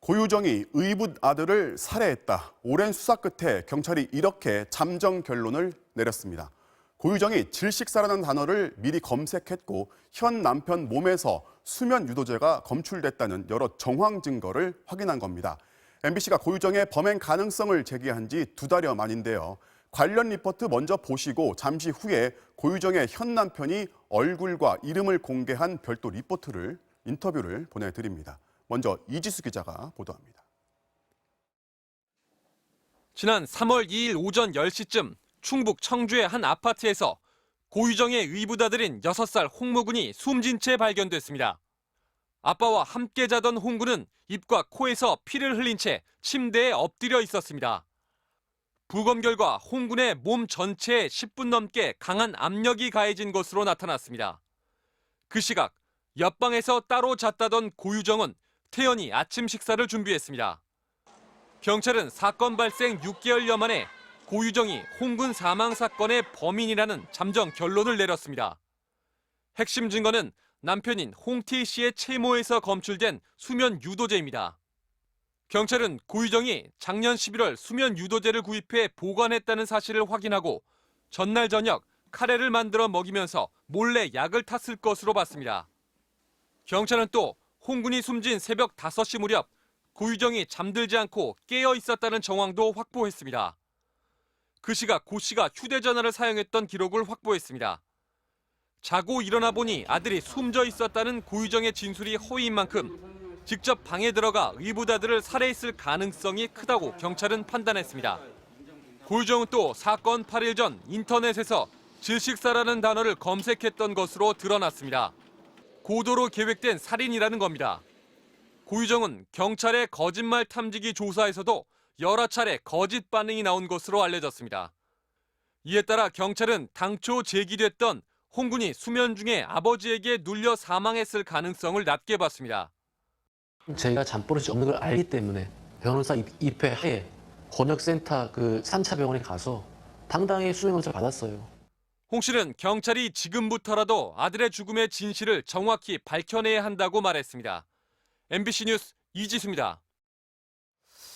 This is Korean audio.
고유정이 의붓 아들을 살해했다. 오랜 수사 끝에 경찰이 이렇게 잠정 결론을 내렸습니다. 고유정이 질식사라는 단어를 미리 검색했고 현 남편 몸에서 수면 유도제가 검출됐다는 여러 정황 증거를 확인한 겁니다. MBC가 고유정의 범행 가능성을 제기한 지 2달여 만인데요. 관련 리포트 먼저 보시고 잠시 후에 고유정의 현 남편이 얼굴과 이름을 공개한 별도 인터뷰를 보내드립니다. 먼저 이지수 기자가 보도합니다. 지난 3월 2일 오전 10시쯤 충북 청주의 한 아파트에서 고유정의 의붓 아들인 6살 홍모군이 숨진 채 발견됐습니다. 아빠와 함께 자던 홍군은 입과 코에서 피를 흘린 채 침대에 엎드려 있었습니다. 부검 결과 홍군의 몸 전체에 10분 넘게 강한 압력이 가해진 것으로 나타났습니다. 그 시각 옆방에서 따로 잤다던 고유정은 태연히 아침 식사를 준비했습니다. 경찰은 사건 발생 6개월여 만에 고유정이 홍군 사망 사건의 범인이라는 잠정 결론을 내렸습니다. 핵심 증거는 남편인 홍태 씨의 채모에서 검출된 수면 유도제입니다. 경찰은 고유정이 작년 11월 수면 유도제를 구입해 보관했다는 사실을 확인하고 전날 저녁 카레를 만들어 먹이면서 몰래 약을 탔을 것으로 봤습니다. 경찰은 또 홍군이 숨진 새벽 5시 무렵 고유정이 잠들지 않고 깨어 있었다는 정황도 확보했습니다. 그 시각 고 씨가 휴대전화를 사용했던 기록을 확보했습니다. 자고 일어나 보니 아들이 숨져 있었다는 고유정의 진술이 허위인 만큼 직접 방에 들어가 의붓 아들을 살해했을 가능성이 크다고 경찰은 판단했습니다. 고유정은 또 사건 8일 전 인터넷에서 질식사라는 단어를 검색했던 것으로 드러났습니다. 고도로 계획된 살인이라는 겁니다. 고유정은 경찰의 거짓말 탐지기 조사에서도 여러 차례 거짓 반응이 나온 것으로 알려졌습니다. 이에 따라 경찰은 당초 제기됐던 홍군이 수면 중에 아버지에게 눌려 사망했을 가능성을 낮게 봤습니다. 제가 잠버릇이 없는 걸 알기 때문에 변호사 입회하에 권역센터 그 3차 병원에 가서 당당히 수면검사를 받았어요. 홍 씨는 경찰이 지금부터라도 아들의 죽음의 진실을 정확히 밝혀내야 한다고 말했습니다. MBC 뉴스 이지수입니다.